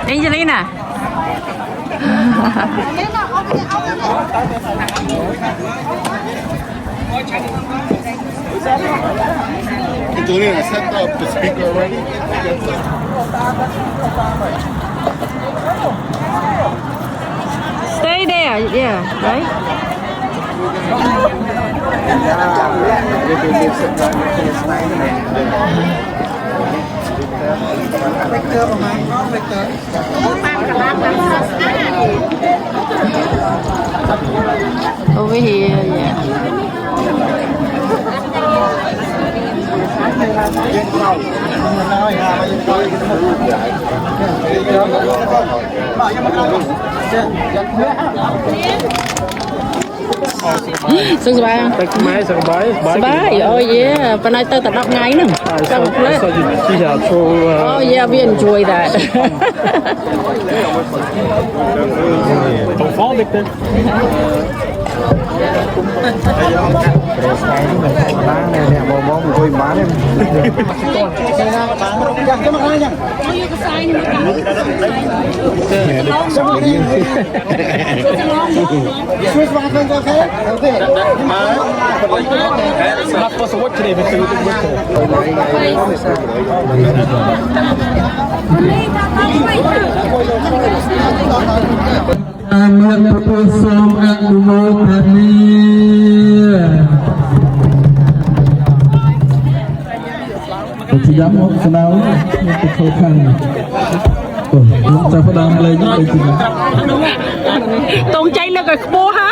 Angelina. Angelina, set up the speaker already. Stay there, yeah, right? Over here, yeah. Sưng sbai không? Máy sưng bái. Sbai, oh yeah. But I thought that not ngay nữa. Oh yeah, we enjoy that. Không phó biết tên. Bán này nè, món tôi bán em. Not supposed to work today, but to Amin terpusung anumodani. Tidak mau kenal untuk kau Chúng ta đang lên những cái gì Tùng chay lên rồi bố hả?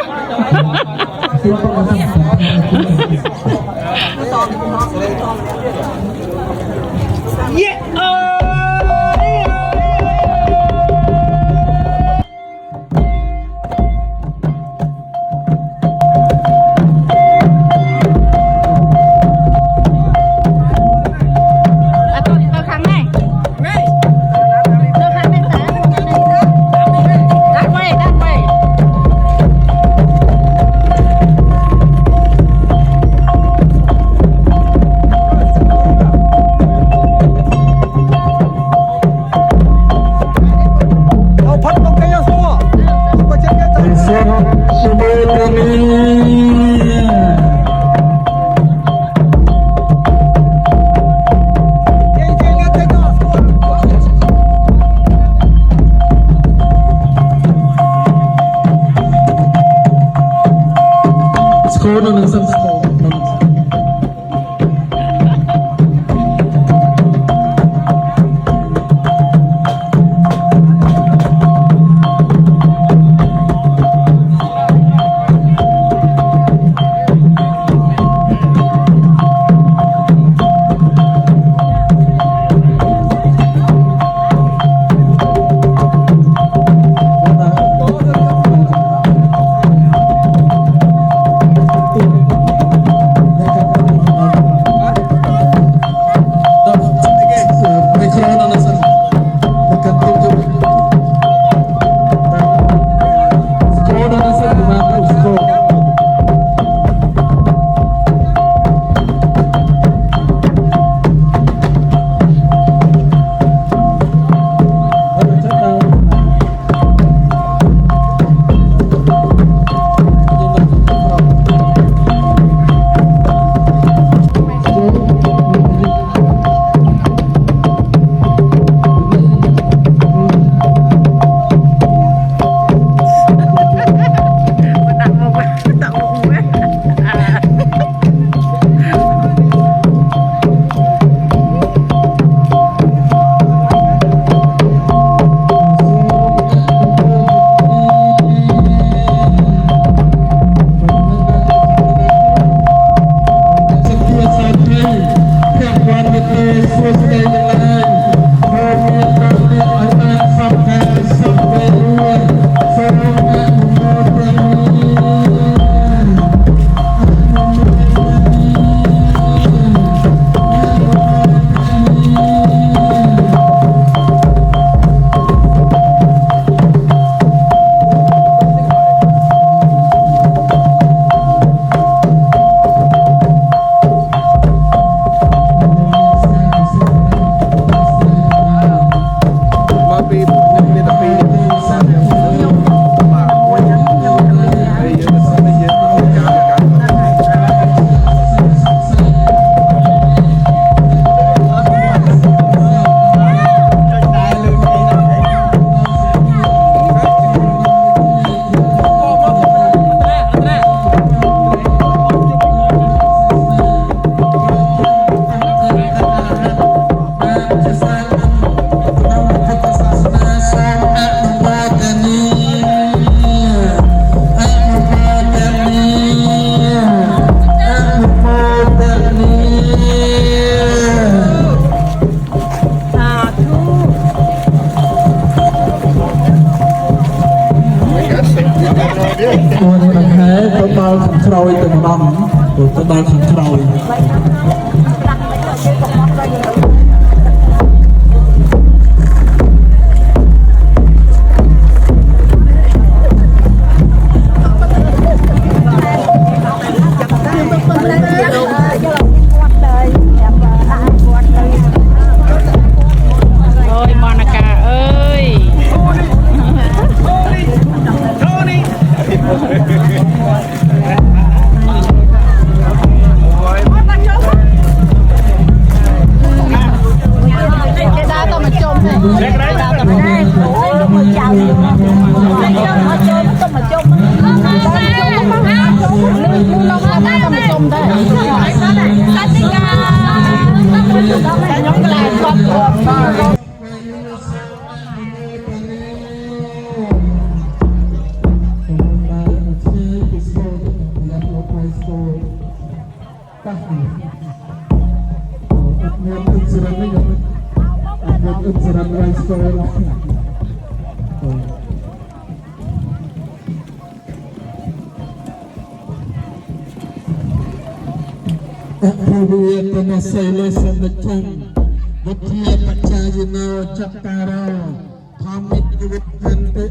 Con đằng hé có bao thằng trôi từng năm rồi có bao thằng trôi Ôi Monica ơi. Cái đá tao mà chôm này. Cái đá tao mà Celebration the king, the Tia Pachayino Chaptaro, Hamid Gupante.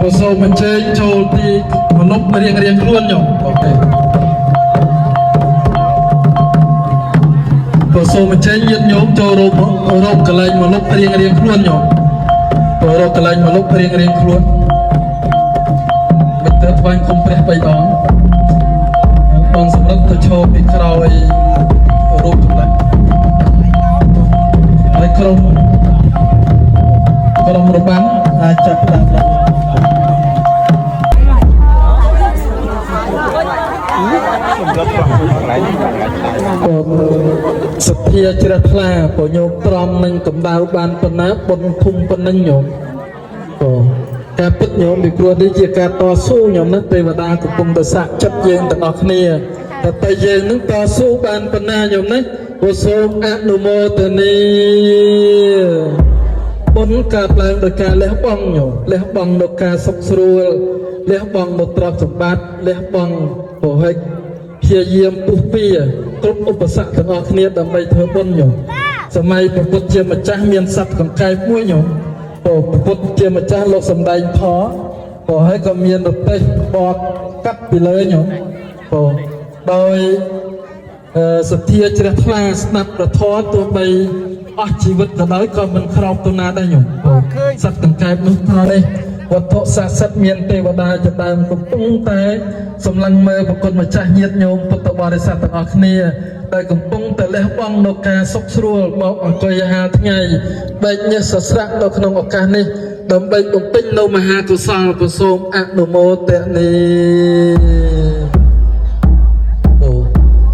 Cô số mình chơi cho thì một lúc riêng luôn nhỉ. Ok. Cô số mình chơi nhiệt nhóm cho rộp cái lệnh một lúc riêng luôn nhỉ. Rộp cái lệnh một lúc riêng luôn. Mình tới thoáng không phải bày đó. Bằng sắp đất tôi cho bị khảo ấy rộp cái lệnh. Lấy Kalau merupakan acak dan setia cerah lah, ponyok tram neng kembang ban pernah pun thung peneng nyom,การពិតញោមពីព្រោះនេះជាការតស៊ូញោមណាទេវតាកំពុងតែសាកចិត្តយើងទាំងអស់គ្នាតែយើងនឹងតស៊ូបានប៉ុណ្ណាញោមណាសូមអនុមោទនាបុណ្យកើតឡើងដោយការលះបង់ញោមលះបង់នូវការសុខស្រួលលះបង់នូវទ្រព្យសម្បត្តិលះបង់ពហិព្យាយាមពុះពៀគ្រប់ឧបសគ្គទាំងអស់គ្នាដើម្បីធ្វើបុណ្យញោមសម័យព្រះពុទ្ធជាម្ចាស់មានសត្វកង្កែបមួយញោមព្រះពុទ្ធជាម្ចាស់លោកសំដែងធម៌ហើយក៏មានរទេះបកកាត់ពីលើញោមដោយសទ្ធាជ្រះថ្លាស្ដាប់ព្រះធម៌ទោះបីអស់ជីវិតក៏ដោយក៏មិនក្រោកទៅណាដែរញោមសត្វកង្កែបនោះត្រង់នេះវត្ថុស័ក្តិសិទ្ធិមានទេវតាជាដើមកំពុងតែសម្លឹងមើលប្រគុណម្ចាស់ញាតិញោមពុទ្ធបរិស័ទទាំងអស់គ្នាដែលកំពុងតែលះបង់នូវការសុខស្រួលមកអង្គុយហាលថ្ងៃបែកញើសសស្រាក់នៅក្នុងឱកាសនេះដើម្បីបំពេញនូវមហាកុសលប្រសូមអនុមោទនា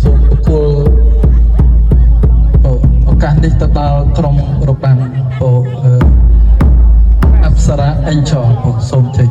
សូមប្រគល់ឱកាសនេះទៅដល់ក្រុមរបាំអប្សរាអេនចោសូមចេញ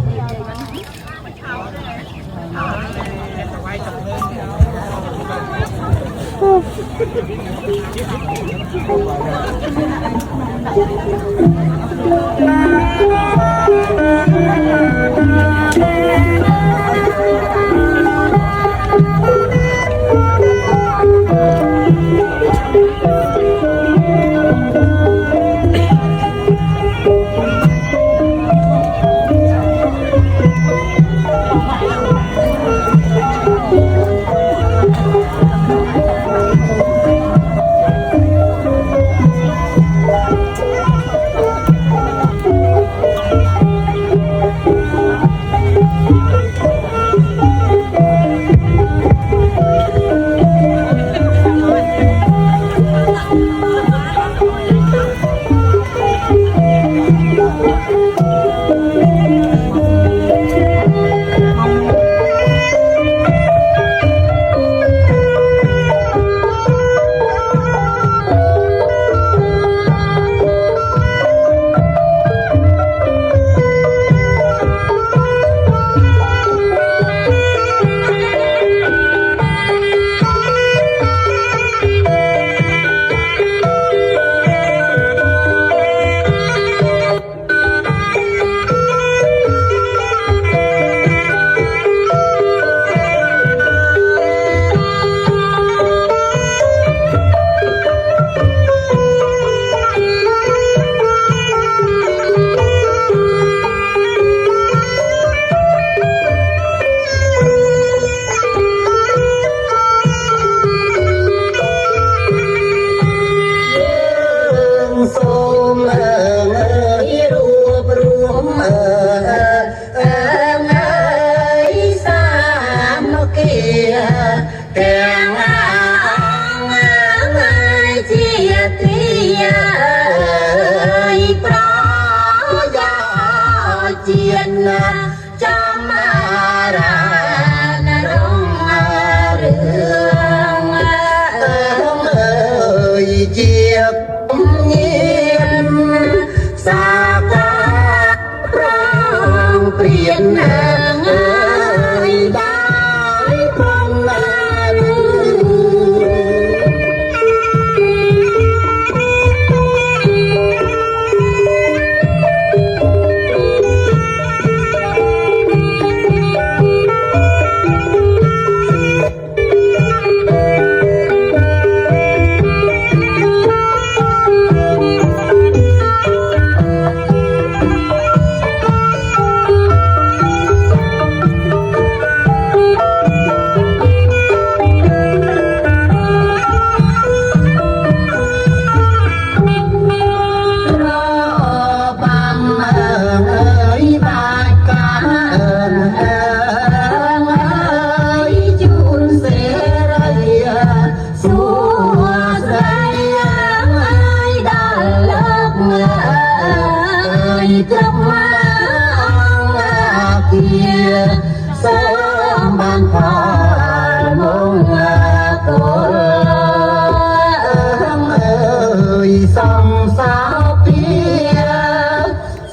song sao kia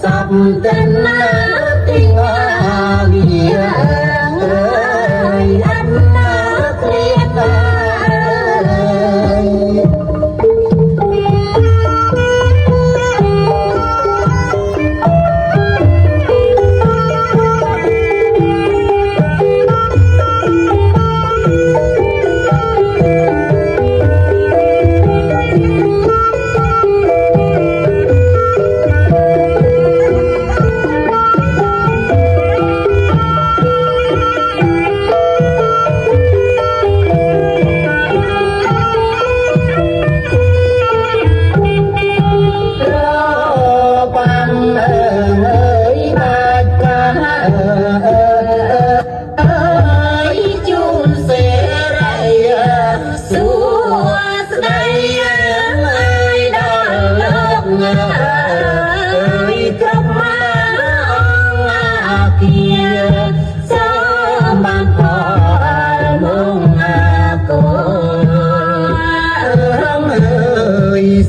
sắp tên tình vì ơi anh thiệt ơi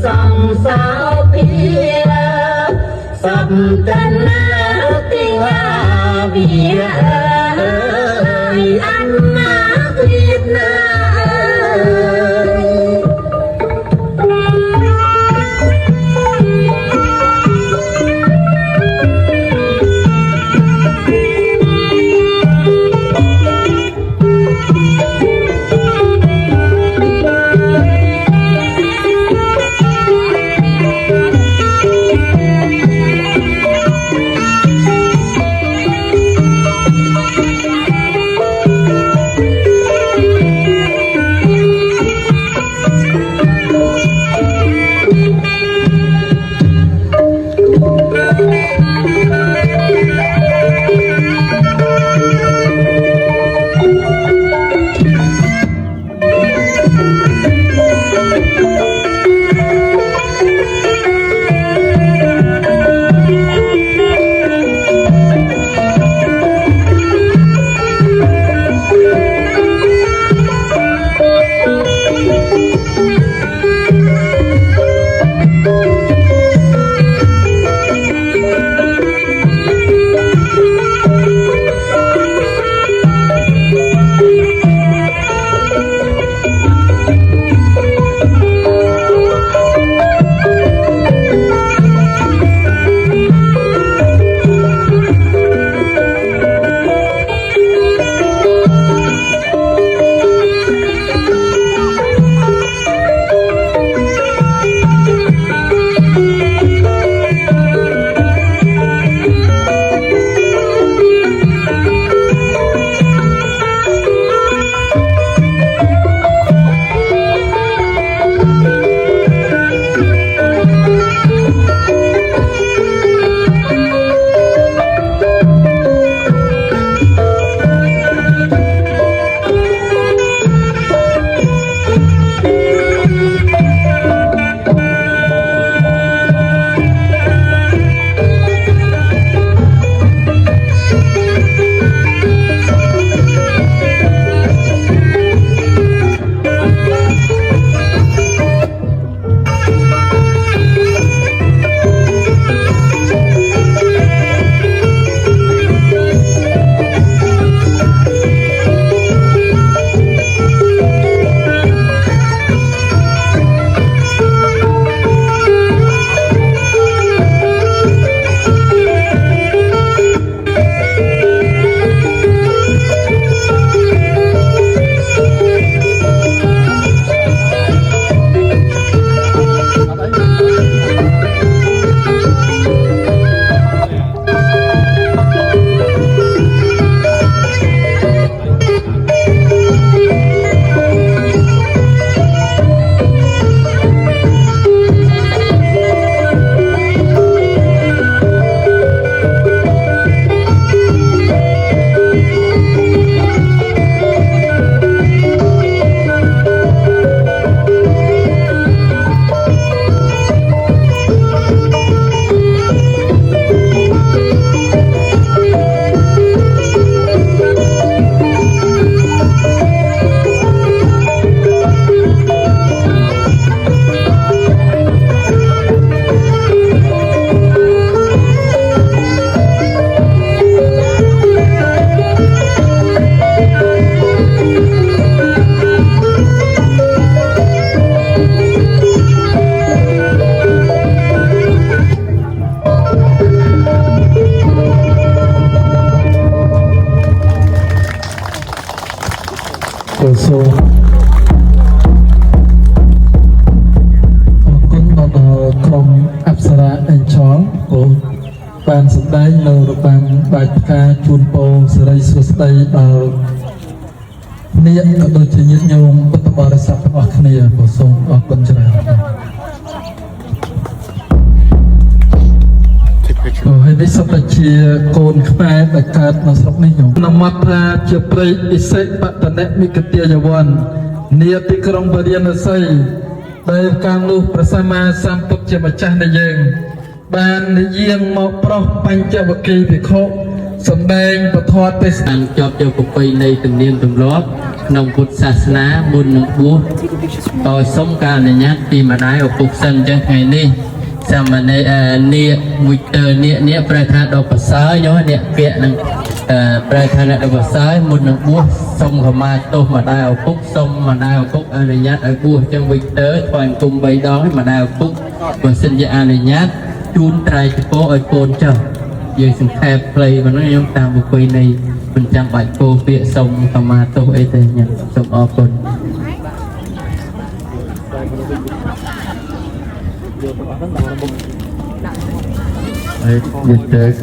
song sao kia sắp tên tình vì ơi anh thiệt ơi ក្រុមអប្សរាអេនឆងអូបានសម្ដែងនៅរបាំបាច់ផ្កាជូនពរសិរីសួស្តីដល់អ្នកក៏ដូចជាញាតិញោមពុទ្ធបរិស័ទទាំងអស់គ្នាក៏សូមអរគុណច្រើន ហើយនេះសុទ្ធតែជាកូនខ្មែរដែលកើតនៅស្រុកនេះខ្ញុំនមត្រាជាព្រៃអិសិបតនមិគតិយវ័ននាទីក្រុងបរិយាស័យដែលកាលនោះព្រះសម្មាសម្ពុទ្ធជាម្ចាស់នៃយើងបាននិយាមមកប្រោសបញ្ចវគិភិក្ខុសម្ដែងពធទេសនាជាប់យកប្រពៃណីទំនៀមទម្លាប់ក្នុងពុទ្ធសាសនាមុននឹងបួសដោយសូមការអនុញ្ញាតពីម្ដាយឪពុកសិនចឹងថ្ងៃនេះ សាមណេរនាគមួយនាគប្រែថាដល់ប្រសើរយោនាគពាក់នឹងប្រែថាដល់ប្រសើរមុននឹងបួសសូមខមាទោសម្ដាយឪពុកសូមម្ដាយឪពុកអនុញ្ញាតឲ្យបួសចឹងវិកទ័រថ្វាយគុំ3ដងម្ដាយឪពុកបើសិនជាអនុញ្ញាតជូនត្រៃចំពោះឲ្យកូនចុះយើងសង្ខេបផ្លៃប៉ុណ្ណឹងខ្ញុំតាមប្រពៃណីមិនចាំបាច់ពោលពាក្យសូមខមាទោសអីទេខ្ញុំសូមអរគុណ Đấy,